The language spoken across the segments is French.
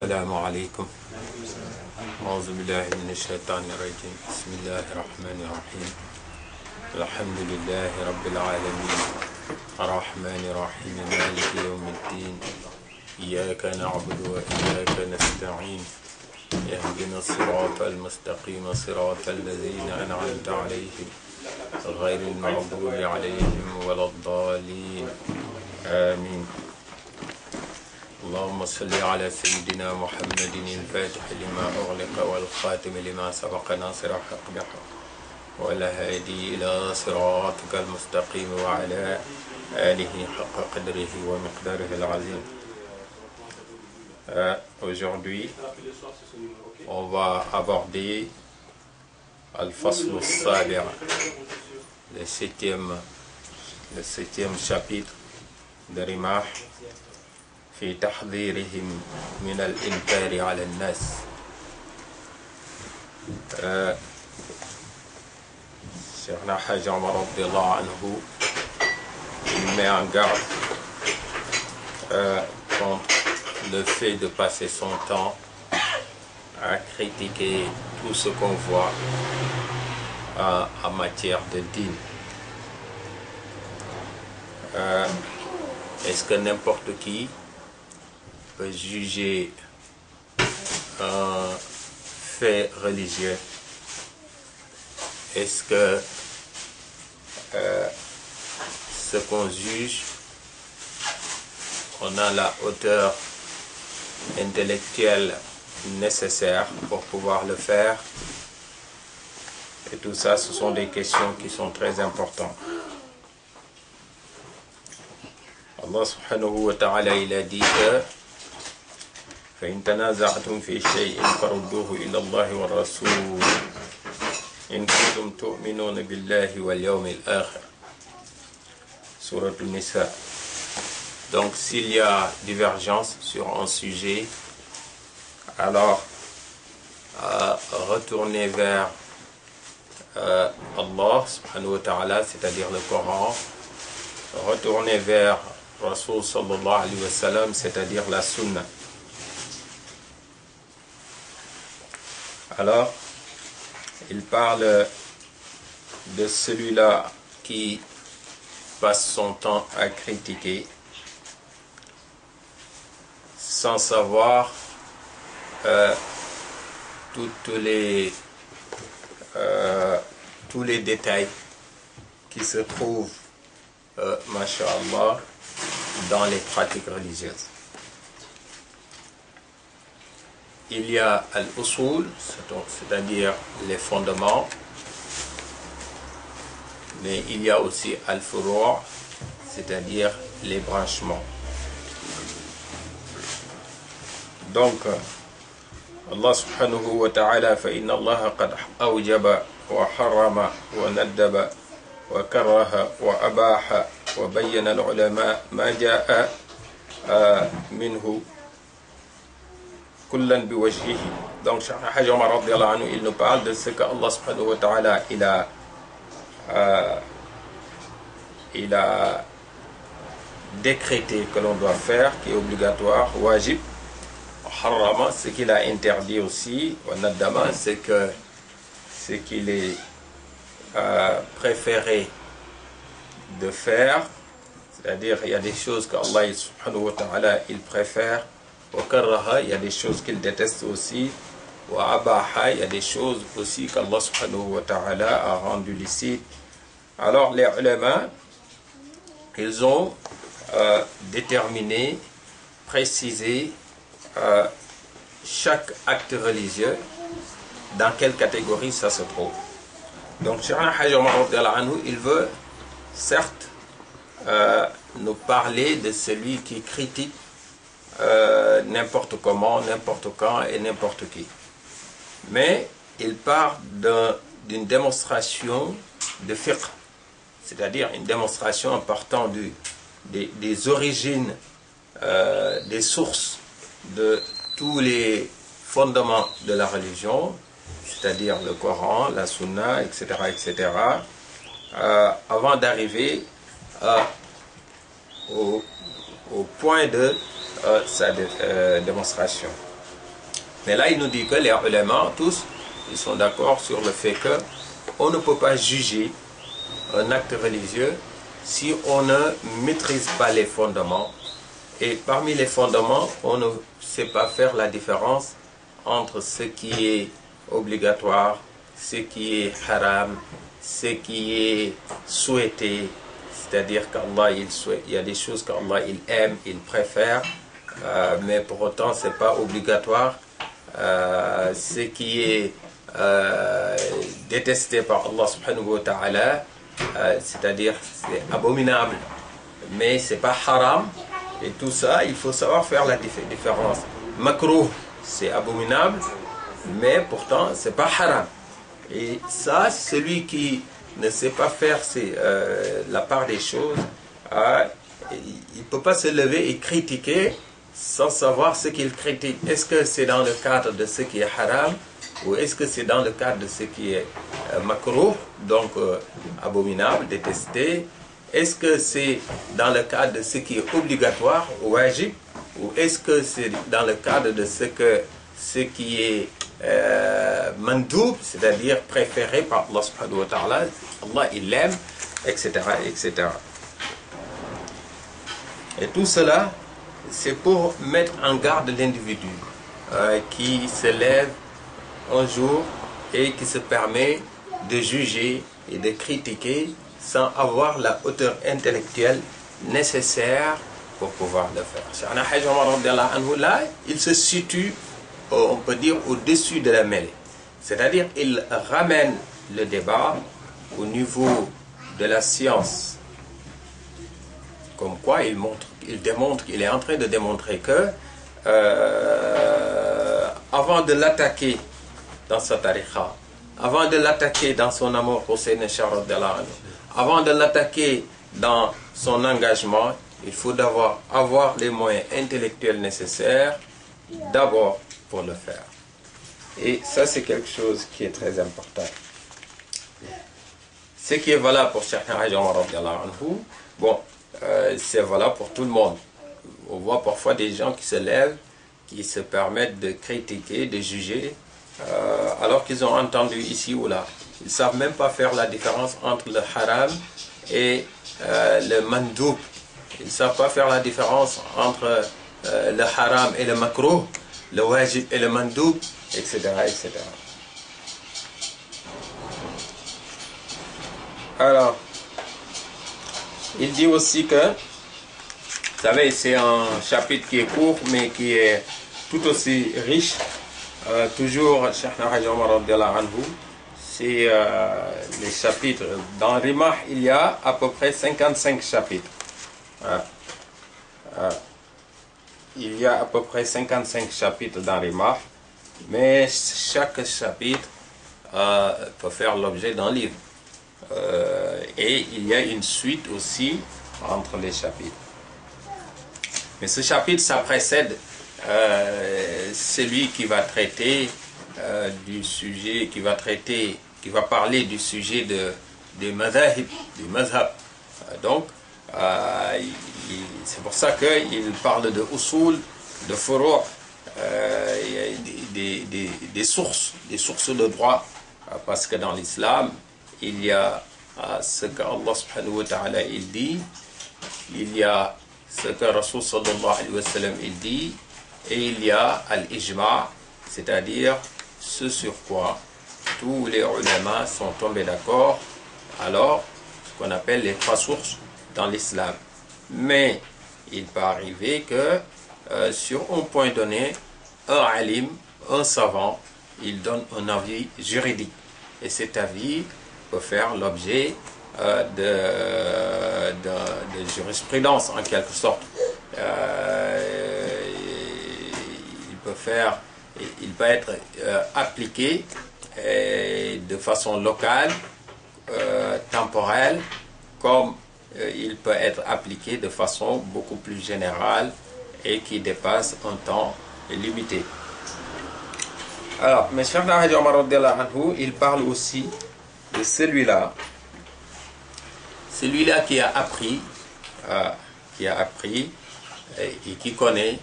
السلام عليكم. أعوذ بالله من الشيطان الرجيم. بسم الله الرحمن الرحيم. الحمد لله رب العالمين الرحمن الرحيم مالك يوم الدين إياك نعبد وإياك نستعين اهدنا الصراط المستقيم صراط الذين أنعمت عليهم غير المغضوب عليهم ولا الضالين آمين. اللهم صل على سيدنا محمد الفاتح لما أغلق والخاتم لما سبق ناصر الحق بالحق والهادي إلى صراطك المستقيم وعلى آله حق قدره ومقداره العظيم. Aujourd'hui, on va aborder Al-Fasl al-Sabi', le septième chapitre de Rimah في تحذيرهم من الإنكار على الناس. Cheikh Hadj Omar radiyallahu anhu, il met en garde contre le fait de passer son temps à critiquer tout ce qu'on voit en matière de dîn. Est-ce que n'importe qui peut juger un fait religieux? Est-ce que ce qu'on juge, on a la hauteur intellectuelle nécessaire pour pouvoir le faire? Et tout ça, ce sont des questions qui sont très importantes. Allah subhanahu wa ta'ala, il a dit que فإن تنازعتم في شيء فردوه إلى الله والرسول إن كنتم تؤمنون بالله واليوم الآخر. Sourate An-Nisa. Donc s'il y a divergence sur un sujet, alors retournez vers Allah subhanahu wa ta'ala, c'est-à-dire le Coran, retournez vers Rasul sallallahu alayhi wa sallam, c'est-à-dire la Sunna. Alors, il parle de celui-là qui passe son temps à critiquer sans savoir tous les détails qui se trouvent, masha'Allah, dans les pratiques religieuses. Il y a al-usul, c'est-à-dire les fondements, mais il y a aussi al-furu', c'est-à-dire les branchements. Donc, Allah subhanahu wa ta'ala, فَإِنَّ اللَّهَ قَدْ أَوْجَبَ وَحَرَّمَ وَنَدَّبَ وَكَرَّهَ وَأَبَاحَ وَبَيَّنَ الْعُلَمَاء مَا جَاءَ مِنْهُ kullan bi wajhihi. Donc Cheikh Hadj Omar radiyallahu anhu, il nous parle de ce que Allah subhanahu wa ta'ala il a décrété que l'on doit faire, qui est obligatoire, wajib, harrama, ce qu'il a interdit aussi, wa nadama, ce qu'il est préféré de faire, c'est-à-dire il y a des choses qu'Allah subhanahu wa ta'ala il préfère. Wa karaha, il y a des choses qu'il déteste aussi. Wa abaha, il y a des choses aussi qu'Allah subhanahu wa ta'ala a rendu licites. Alors les ulama, ils ont déterminé, précisé chaque acte religieux, dans quelle catégorie ça se trouve. Donc Cheikh Hadj Omar radiyallahu anhu, il veut certes nous parler de celui qui critique n'importe comment, n'importe quand et n'importe qui. Mais il part d'une démonstration de fiqh, c'est-à-dire une démonstration en partant des origines, des sources de tous les fondements de la religion, c'est-à-dire le Coran, la Sunna, etc., etc., avant d'arriver au point de sa démonstration. Mais là, il nous dit que les ulémas, tous, ils sont d'accord sur le fait que on ne peut pas juger un acte religieux si on ne maîtrise pas les fondements. Et parmi les fondements, on ne sait pas faire la différence entre ce qui est obligatoire, ce qui est haram, ce qui est souhaité. C'est-à-dire qu'Allah, il y a des choses qu'Allah, il aime, il préfère, mais pour autant, ce n'est pas obligatoire. Ce qui est détesté par Allah subhanahu wa ta'ala, c'est-à-dire c'est abominable, mais c'est pas haram. Et tout ça, il faut savoir faire la différence. Makruh, c'est abominable, mais pourtant, c'est pas haram. Et ça, celui qui ne sait pas faire la part des choses, il ne peut pas se lever et critiquer sans savoir ce qu'il critique. Est-ce que c'est dans le cadre de ce qui est haram ou est-ce que c'est dans le cadre de ce qui est makruh, donc abominable, détesté? Est-ce que c'est dans le cadre de ce qui est obligatoire, wajib, ou est-ce que c'est dans le cadre de ce qui est mandoub, c'est-à-dire préféré par Allah subhanahu wa ta'ala, Allah il l'aime, etc., etc. Et tout cela, c'est pour mettre en garde l'individu qui se lève un jour et qui se permet de juger et de critiquer sans avoir la hauteur intellectuelle nécessaire pour pouvoir le faire. Cheikhna Hadj Omar radiyallahu anhu, là, il se situe, on peut dire, au-dessus de la mêlée. C'est-à-dire, il ramène le débat au niveau de la science. Comme quoi, il est en train de démontrer que, avant de l'attaquer dans sa tariqa, avant de l'attaquer dans son amour pour Sayyidina Cheikh radiyallahu anhu, avant de l'attaquer dans son engagement, il faut d'abord avoir les moyens intellectuels nécessaires d'abord pour le faire. Et ça, c'est quelque chose qui est très important. Ce qui est valable pour Cheikh Hadj Omar radiyallahu anhu, bon, c'est valable pour tout le monde. On voit parfois des gens qui se lèvent, qui se permettent de critiquer, de juger, alors qu'ils ont entendu ici ou là. Ils ne savent même pas faire la différence entre le haram et le mandoub. Ils ne savent pas faire la différence entre le haram et le makruh, le wajib et le mandoub, etc., etc. Alors, il dit aussi que, vous savez, c'est un chapitre qui est court, mais qui est tout aussi riche. Toujours, Cheikhna Hadj Omar radiyallahu anhu, c'est les chapitres. Dans Rimah, il y a à peu près 55 chapitres. Il y a à peu près 55 chapitres dans Rimah, mais chaque chapitre peut faire l'objet d'un livre. Et il y a une suite aussi entre les chapitres. Mais ce chapitre, ça précède celui qui va traiter du sujet, qui va parler du sujet des madhahib, du madhab. Donc, c'est pour ça qu'il parle de usul, de furu', des sources de droit, parce que dans l'islam, il y a ce qu'Allah subhanahu wa ta'ala il dit, il y a ce que Rasul sallallahu alayhi wa sallam il dit, et il y a al-ijma', c'est-à-dire ce sur quoi tous les ulama sont tombés d'accord, alors ce qu'on appelle les trois sources dans l'islam. Mais il peut arriver que sur un point donné, un alim, un savant, il donne un avis juridique. Et cet avis peut faire l'objet de jurisprudence en quelque sorte. Il peut être appliqué de façon locale, temporelle, comme il peut être appliqué de façon beaucoup plus générale et qui dépasse un temps limité. Alors, M. Cheikh Hadj Omar radiyallahu anhu, il parle aussi de celui-là qui a appris et qui connaît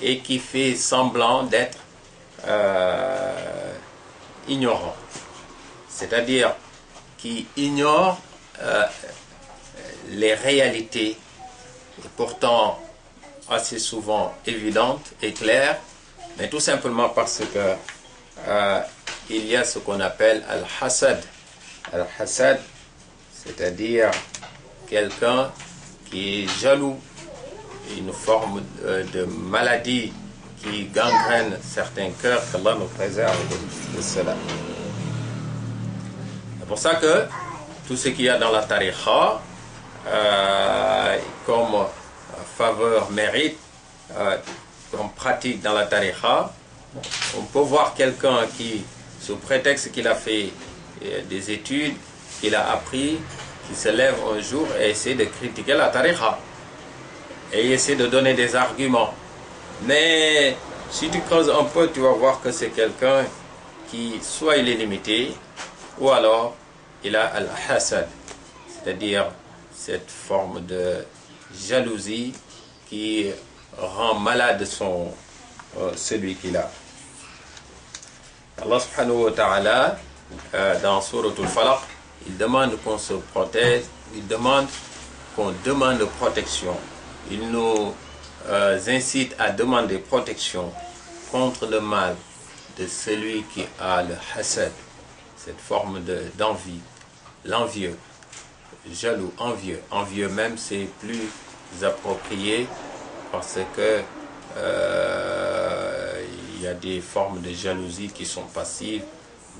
et qui fait semblant d'être ignorant, c'est-à-dire qui ignore les réalités, et pourtant assez souvent évidentes et claires, mais tout simplement parce que il y a ce qu'on appelle al-hasad. Al-hasad, c'est-à-dire quelqu'un qui est jaloux, une forme de maladie qui gangrène certains cœurs, qu'Allah nous préserve de cela. C'est pour ça que tout ce qu'il y a dans la tariqa, comme faveur, mérite, comme pratique dans la tariqa, on peut voir quelqu'un qui, sous prétexte qu'il a fait des études, qu'il a appris, qui se lève un jour et essaie de critiquer la tariqa et essaie de donner des arguments. Mais si tu creuses un peu, tu vas voir que c'est quelqu'un qui, soit il est limité, ou alors il a al-hasad, c'est-à-dire cette forme de jalousie qui rend malade celui qu'il a. Allah subhanahu wa ta'ala, dans Surat al-Falaq, il demande qu'on se protège, il demande qu'on demande protection. Il nous incite à demander protection contre le mal de celui qui a le hasad, cette forme d'envie, l'envieux, jaloux, envieux. Envieux même, c'est plus approprié parce que il y a des formes de jalousie qui sont passives,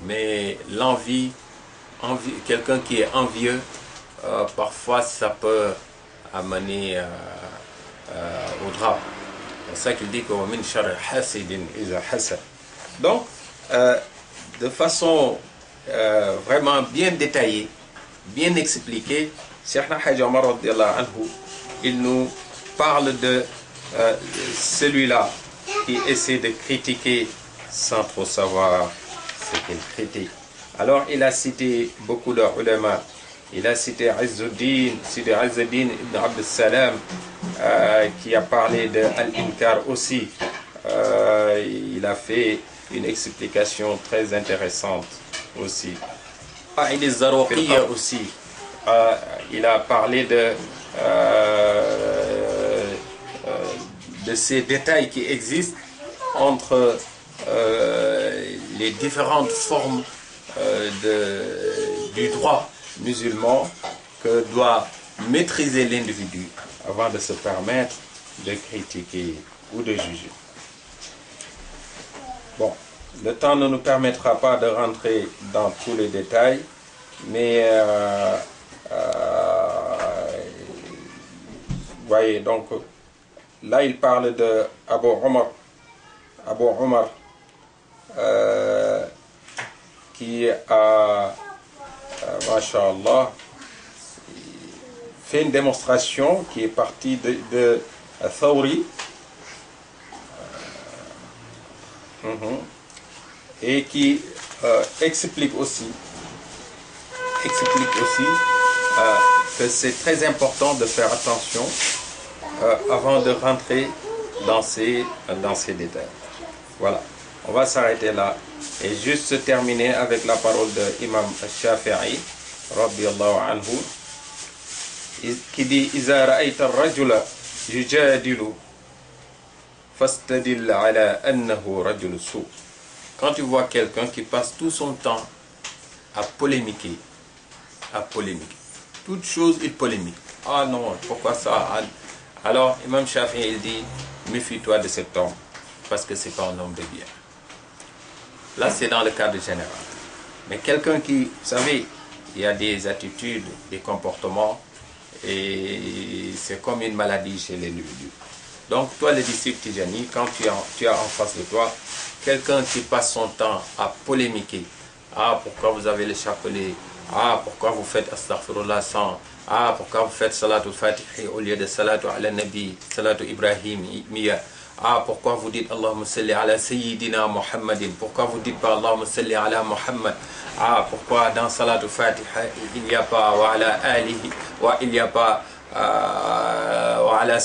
mais l'envie, quelqu'un qui est envieux, parfois ça peut amener au drame. C'est ça qu'il dit que min sharri hasidin iza hasad. Donc, de façon vraiment bien détaillée, bien expliquée, Cheikh Hadj Omar radiyallahu anhu, il nous parle de celui-là qui essaie de critiquer sans trop savoir ce qu'il critique. Alors, il a cité beaucoup de ulama. Il a cité Sidi Izzuddin ibn Abd Salam, qui a parlé de Al-Inkar aussi. Il a fait une explication très intéressante aussi. Il est Zarouqiya aussi. Il a parlé de ces détails qui existent entre les différentes formes du droit musulman que doit maîtriser l'individu avant de se permettre de critiquer ou de juger. Bon, le temps ne nous permettra pas de rentrer dans tous les détails, mais voyez, donc là il parle de Abu Omar qui a Masha'Allah fait une démonstration qui est partie de Thawri et qui explique aussi que c'est très important de faire attention avant de rentrer dans ces détails. Voilà, on va s'arrêter là et juste terminer avec la parole de Imam Shafi'i radiyallahu anhu qui dit Iza ra'ayta ar-rajula yujadilu fastadil ala annahu rajul su'. Quand tu vois quelqu'un qui passe tout son temps à polémiquer, toute chose il polémique. Ah non, pourquoi ça? Alors Imam Shafi'i il dit méfie-toi de cet homme parce que c'est pas un homme de bien. Là c'est dans le cadre général. Mais quelqu'un qui, vous savez, il y a des attitudes, des comportements et c'est comme une maladie chez l'individu. Donc toi le disciple Tijani, quand tu as en face de toi quelqu'un qui passe son temps à polémiquer, ah pourquoi vous avez le chapelet, ah pourquoi vous faites astaghfirullah sans, ah pourquoi vous faites salatul fatih au lieu de salatu ala nabi, salatu ibrahim miya, ah pourquoi vous dites Allahumma salli ala sayyidina Muhammadin, pourquoi vous dites pas Allahumma salli ala Muhammad, ah pourquoi dans salatu fatih il n'y a pas wa ala alihi, wa il n'y a pas wa ala